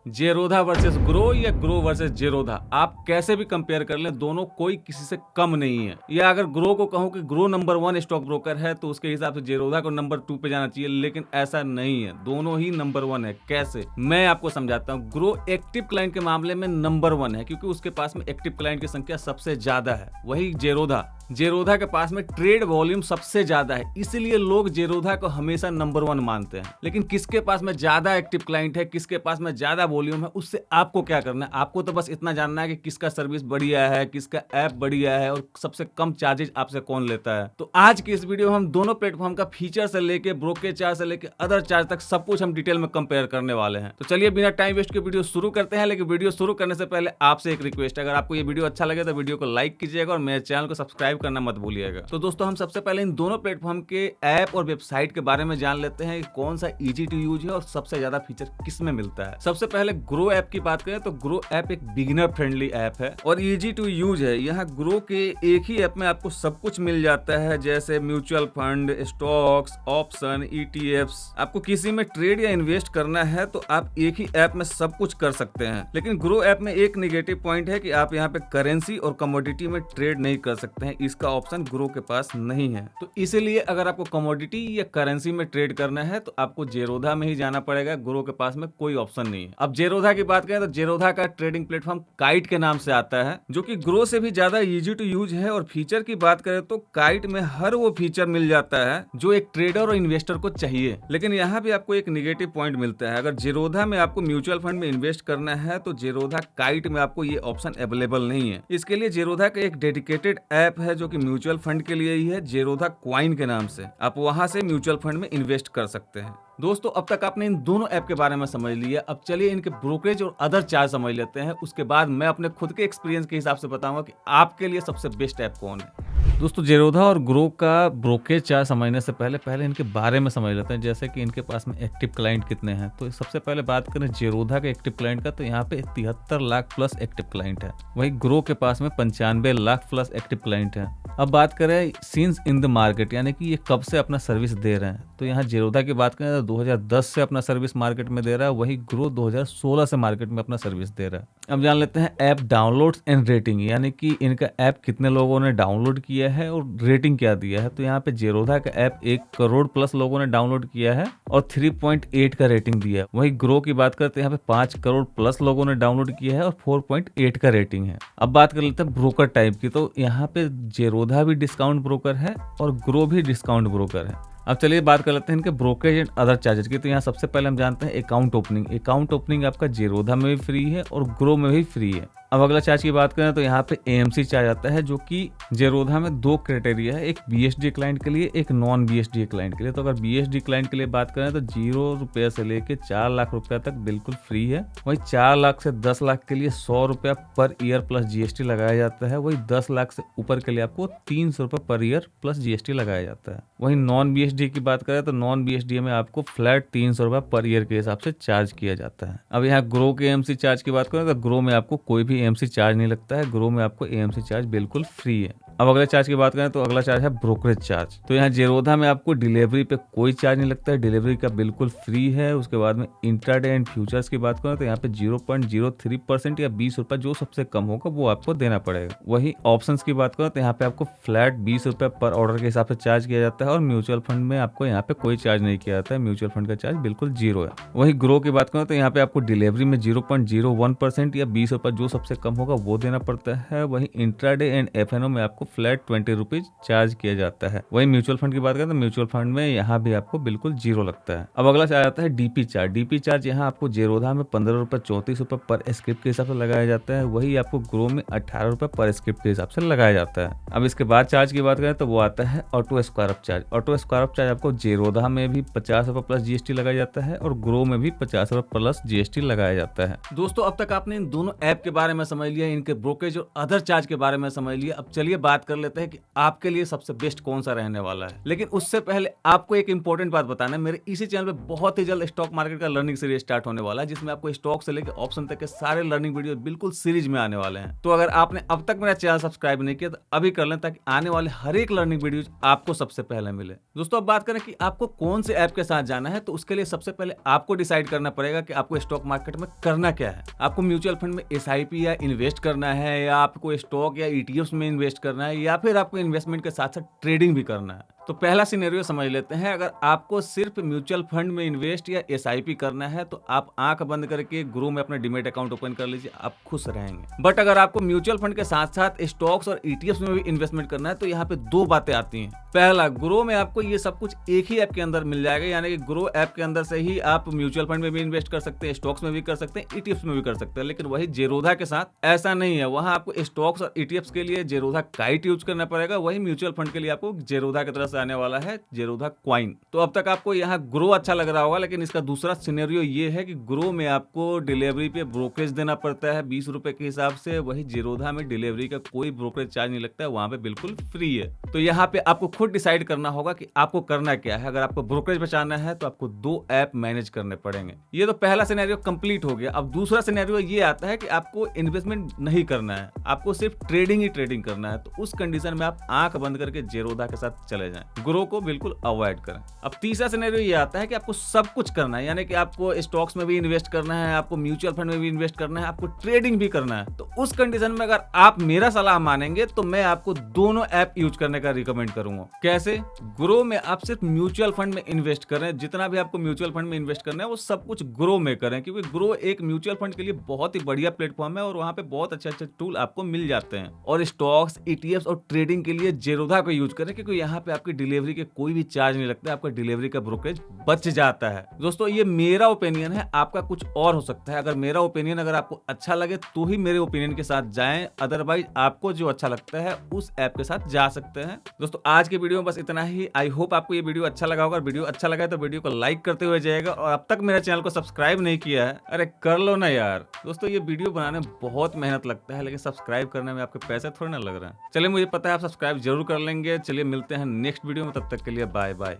Zerodha versus grow या grow versus Zerodha, आप कैसे भी कंपेयर कर लें, दोनों कोई किसी से कम नहीं है। या अगर ग्रो को कहूं कि ग्रो नंबर 1 स्टॉक ब्रोकर है तो उसके हिसाब से जेरोधा को नंबर 2 पे जाना चाहिए, लेकिन ऐसा नहीं है, दोनों ही नंबर 1 है। कैसे, मैं आपको समझाता हूं। ग्रो एक्टिव क्लाइंट के मामले में नंबर 1 है क्योंकि उसके पास में एक्टिव क्लाइंट की संख्या सबसे ज्यादा है। वही जेरोधा के पास में ट्रेड वॉल्यूम सबसे ज्यादा है, इसीलिए लोग जेरोधा को हमेशा नंबर 1 मानते हैं। लेकिन किसके पास में ज्यादा एक्टिव क्लाइंट है, किसके पास में ज्यादा वॉल्यूम है, उससे आपको क्या करना है। आपको तो बस इतना जानना है कि किसका सर्विस बढ़िया है, किसका ऐप बढ़िया है और सबसे कम चार्जेस आपसे कौन लेता है। तो आज की इस वीडियो में हम दोनों प्लेटफॉर्म का फीचर से लेके ब्रोकरेज चार्ज से लेके अदर चार्ज तक सब कुछ हम डिटेल में कंपेयर करने वाले हैं। तो चलिए बिना टाइम वेस्ट के वीडियो शुरू करते हैं। लेकिन वीडियो शुरू करने से पहले आपसे एक रिक्वेस्ट है, अगर आपको ये वीडियो अच्छा लगे तो वीडियो को लाइक कीजिएगा और मेरे चैनल को सब्सक्राइब करना मत भूलिएगा। तो दोस्तों, हम सबसे पहले इन दोनों प्लेटफॉर्म के ऐप और वेबसाइट के बारे में जान लेते हैं कि कौन सा इजी टू यूज है और सबसे ज्यादा फीचर किस में मिलता है। सबसे पहले ग्रो ऐप की बात करें तो ग्रो ऐप एक बिगिनर फ्रेंडली ऐप है और इजी टू यूज है। यहाँ ग्रो के एक ही ऐप में आपको सब कुछ मिल जाता है, जैसे mutual fund, stocks, option, ETFs. आपको किसी में ट्रेड या इन्वेस्ट करना है तो आप एक ही ऐप में सब कुछ कर सकते हैं। लेकिन ग्रो ऐप में एक नेगेटिव पॉइंट है कि आप यहाँ पे करेंसी और कमोडिटी में ट्रेड नहीं कर सकते हैं, इसका ऑप्शन ग्रो के पास नहीं है। तो इसीलिए अगर आपको कमोडिटी या करेंसी में ट्रेड करना है तो आपको जेरोधा में ही जाना पड़ेगा, ग्रो के पास में कोई ऑप्शन नहीं है। अब जेरोधा की बात करें तो जेरोधा का ट्रेडिंग प्लेटफॉर्म काइट के नाम से आता है, जो कि ग्रो से भी ज्यादा इजी टू यूज है। और फीचर की बात करें तो काइट में हर वो फीचर मिल जाता है जो एक ट्रेडर और इन्वेस्टर को चाहिए। लेकिन यहाँ भी आपको एक निगेटिव पॉइंट मिलता है। अगर जेरोधा में आपको म्यूचुअल फंड में इन्वेस्ट करना है तो जेरोधा काइट में आपको ये ऑप्शन अवेलेबल नहीं है। इसके लिए जेरोधा का एक डेडिकेटेड ऐप है जो कि म्यूचुअल फंड के लिए ही है, जेरोधा क्वाइन के नाम से। आप वहां से म्यूचुअल फंड में इन्वेस्ट कर सकते हैं। दोस्तों, अब तक आपने इन दोनों ऐप के बारे में समझ लिया। अब चलिए इनके ब्रोकरेज और अदर चार्ज समझ लेते हैं। उसके बाद मैं अपने खुद के एक्सपीरियंस के हिसाब से बताऊंगा कि आपके लिए सबसे बेस्ट ऐप कौन है। दोस्तों, जेरोधा और ग्रो का ब्रोकरेज चार्ज समझने से पहले इनके बारे में समझ लेते हैं, जैसे कि इनके पास में एक्टिव क्लाइंट कितने हैं। तो सबसे पहले बात करें जेरोधा के एक्टिव क्लाइंट का, तो यहाँ पे 73 लाख प्लस एक्टिव क्लाइंट है। वहीं ग्रो के पास में 95 लाख प्लस एक्टिव क्लाइंट है। अब बात करें सिंस इन द मार्केट, यानी कि ये कब से अपना सर्विस दे रहे हैं, तो यहाँ जेरोधा की बात करें तो 2010 से अपना सर्विस मार्केट में दे रहा है, वही ग्रो 2016 से मार्केट में अपना सर्विस दे रहा है। अब जान लेते हैं ऐप डाउनलोड्स एंड रेटिंग, यानी कि इनका ऐप कितने लोगों ने डाउनलोड किया है और रेटिंग क्या दिया है। तो यहाँ पे जेरोधा का ऐप 1 करोड़ प्लस लोगों ने डाउनलोड किया है और 3.8 का रेटिंग दिया है। वही ग्रो की बात करते हैं, यहाँ पे 5 करोड़ प्लस लोगों ने डाउनलोड किया है और 4.8 का रेटिंग है। अब बात कर लेते हैं ब्रोकर टाइप की, तो यहाँ पे जेरोधा भी डिस्काउंट ब्रोकर है और ग्रो भी डिस्काउंट ब्रोकर है। अब चलिए बात कर लेते हैं इनके ब्रोकरेज एंड अदर चार्जेस की। तो यहाँ सबसे पहले हम जानते हैं अकाउंट ओपनिंग आपका जेरोधा में भी फ्री है और ग्रो में भी फ्री है। अब अगला चार्ज की बात करें तो यहाँ पे AMC चार्ज आता है, जो कि जेरोधा में 2 क्राइटेरिया है, एक BSD क्लाइंट के लिए, एक नॉन BSD क्लाइंट के लिए। तो अगर BSD क्लाइंट के लिए बात करें तो 0 रुपये से लेके 4 लाख रुपया तक बिल्कुल फ्री है। वही 4 लाख से 10 लाख के लिए 100 रुपया पर ईयर प्लस GST लगाया जाता है। वही 10 लाख से ऊपर के लिए आपको 300 रुपये पर ईयर प्लस GST लगाया जाता है। वही नॉन BSD की बात करें तो नॉन BSD में आपको फ्लैट 300 रुपये पर ईयर के हिसाब से चार्ज किया जाता है। अब यहाँ ग्रो के AMC चार्ज की बात करें तो ग्रो में आपको कोई भी AMC चार्ज नहीं लगता है, ग्रो में आपको AMC चार्ज बिल्कुल फ्री है। अब अगले चार्ज की बात करें तो अगला चार्ज है ब्रोकरेज चार्ज। तो यहाँ जेरोधा में आपको डिलीवरी पे कोई चार्ज नहीं लगता है, डिलीवरी का बिल्कुल फ्री है। उसके बाद में इंट्राडे एंड फ्यूचर्स की बात करें तो यहाँ पे 0.03% या 20 रुपये जो सबसे कम होगा वो आपको देना पड़ेगा। वही ऑप्शंस की बात करें तो यहाँ पे आपको फ्लैट 20 रुपये पर ऑर्डर के हिसाब से चार्ज किया जाता है और म्यूचुअल फंड में आपको यहाँ पे कोई चार्ज नहीं किया जाता है, म्यूचुअल फंड का चार्ज बिल्कुल 0 है। वही ग्रो की बात करें तो यहाँ पे आपको डिलीवरी में 0.01% या 20 रुपये जो सबसे कम होगा वो देना पड़ता है। वही इंट्राडे एंड FNO में आपको फ्लैट 20 रुपीज चार्ज किया जाता है। वही म्यूचुअल फंड की बात करें तो म्यूचुअल फंड में यहाँ भी आपको बिल्कुल 0 लगता है। अब अगला चार्ज आता है DP चार्ज। DP चार्ज यहाँ आपको जेरोधा में 15 रुपये 34 रुपये पर स्क्रिप्ट के हिसाब से लगाया जाता है, वही आपको ग्रो में 18 रुपये पर स्क्रिप्ट के हिसाब से लगाया जाता है। अब इसके बाद चार्ज की बात करें तो वो आता है ऑटो स्क्वायरअप चार्ज। ऑटो स्क्वायरअप चार्ज आपको जेरोधा में भी 50 रुपये प्लस GST लगाया जाता है और ग्रो में भी 50 रुपये प्लस GST लगाया जाता है। दोस्तों, अब तक आपने इन दोनों ऐप के बारे में समझ लिया, इनके ब्रोकरेज और अदर चार्ज के बारे में समझ लिया। अब चलिए बात बात कर लेते हैं कि आपके लिए सबसे बेस्ट कौन सा रहने वाला है। लेकिन उससे पहले आपको एक इंपॉर्टेंट बात बताना है, मेरे इसी चैनल पे बहुत ही जल्द स्टॉक मार्केट का लर्निंग सीरीज स्टार्ट होने वाला है, जिसमें आपको स्टॉक से लेकर ऑप्शन तक के सारे लर्निंग वीडियो बिल्कुल सीरीज में आने वाले हैं। तो अगर आपने अब तक मेरा चैनल सब्सक्राइब नहीं किया तो अभी कर लें, ताकि आने वाले हर एक लर्निंग वीडियो आपको सबसे पहले मिले। दोस्तों, अब बात करें कि आपको कौन से ऐप के साथ जाना है, तो उसके लिए सबसे पहले आपको डिसाइड करना पड़ेगा कि आपको स्टॉक मार्केट में करना क्या है। आपको म्यूचुअल फंड में एसआईपी या इन्वेस्ट करना है, या आपको स्टॉक या ईटीएफ्स में इन्वेस्ट करना है, या फिर आपको इन्वेस्टमेंट के साथ साथ ट्रेडिंग भी करना है। तो पहला सिनेरियो समझ लेते हैं। अगर आपको सिर्फ म्यूचुअल फंड में इन्वेस्ट या एसआईपी करना है तो आप आंख बंद करके ग्रो में अपना डीमैट अकाउंट ओपन कर लीजिए, आप खुश रहेंगे। बट अगर आपको म्यूचुअल फंड के साथ साथ स्टॉक्स और ईटीएफ्स में भी इन्वेस्टमेंट करना है तो यहाँ पे दो बातें आती हैं। पहला, ग्रो में आपको ये सब कुछ एक ही ऐप के अंदर मिल जाएगा, यानी कि ग्रो ऐप के अंदर से ही आप म्यूचुअल फंड में भी इन्वेस्ट कर सकते हैं, स्टॉक्स में भी कर सकते हैं, ईटीएफ्स में भी कर सकते हैं। लेकिन वही जेरोधा के साथ ऐसा नहीं है। वहां आपको स्टॉक्स और ईटीएफ्स के लिए जेरोधा काइट यूज करना पड़ेगा, वही म्यूचुअल फंड के लिए आपको जेरोधा की तरफ से आने वाला है जेरोधा क्वाइन। तो अब तक आपको यहाँ ग्रो अच्छा लग रहा होगा, लेकिन इसका दूसरा सिनेरियो ये है कि ग्रो में आपको डिलीवरी पे ब्रोकरेज देना पड़ता है 20 रुपए के हिसाब से। वही जेरोधा में डिलीवरी का कोई ब्रोकरेज चार्ज नहीं लगता है, वहां पे बिल्कुल फ्री है। तो यहाँ पे आपको खुद डिसाइड करना होगा कि आपको करना क्या है। अगर आपको ब्रोकरेज बचाना है तो आपको दो ऐप मैनेज करने पड़ेंगे। ये तो पहला सिनेरियो कंप्लीट हो गया। अब दूसरा सिनेरियो ये आता है कि आपको इन्वेस्टमेंट नहीं करना है, आपको सिर्फ ट्रेडिंग ही ट्रेडिंग करना है। तो उस कंडीशन में आप आंख बंद करके जेरोधा के साथ चले जाएं, ग्रो को बिल्कुल अवॉइड करें। अब तीसरा सिनेरियो ये आता है कि आपको सब कुछ करना है, यानी कि आपको स्टॉक्स में भी इन्वेस्ट करना है, आपको म्यूचुअल फंड में भी इन्वेस्ट करना है, आपको ट्रेडिंग भी करना है। तो उस कंडीशन में अगर आप मेरा सलाह मानेंगे तो मैं आपको दोनों ऐप यूज करने का रिकमेंड करूंगा। कैसे? ग्रो में आप सिर्फ म्यूचुअल फंड में इन्वेस्ट करें, जितना भी आपको म्यूचुअल फंड में इन्वेस्ट करना है वो सब कुछ ग्रो में करें, क्योंकि ग्रो एक म्यूचुअल फंड के लिए बहुत ही बढ़िया प्लेटफॉर्म है और वहां पे बहुत अच्छे अच्छे टूल आपको मिल जाते हैं। और स्टॉक्स, ईटीएफ्स और ट्रेडिंग के लिए जेरोधा को यूज करें, क्योंकि यहाँ पे आपकी डिलीवरी के कोई भी चार्ज नहीं लगता, आपका डिलीवरी का ब्रोकरेज बच जाता है। दोस्तों, ये मेरा ओपिनियन है, आपका कुछ और हो सकता है। अगर मेरा ओपिनियन अगर आपको अच्छा लगे तो ही मेरे ओपिनियन के साथ जाएं, अदरवाइज आपको जो अच्छा लगता है उस ऐप के साथ जा सकते हैं। दोस्तों, आज की वीडियो में बस इतना ही। आई होप आपको ये वीडियो अच्छा लगा होगा। वीडियो अच्छा लगा है तो वीडियो को लाइक करते हुए जाएगा, और अब तक मेरे चैनल को सब्सक्राइब नहीं किया है, अरे कर लो ना यार। दोस्तों, ये वीडियो बनाने में बहुत मेहनत लगता है, लेकिन सब्सक्राइब करने में आपके पैसे थोड़ी ना लग रहे हैं। चलिए, मुझे पता है आप सब्सक्राइब जरूर कर लेंगे। चलिए, मिलते हैं नेक्स्ट वीडियो में, तब तक के लिए बाय बाय।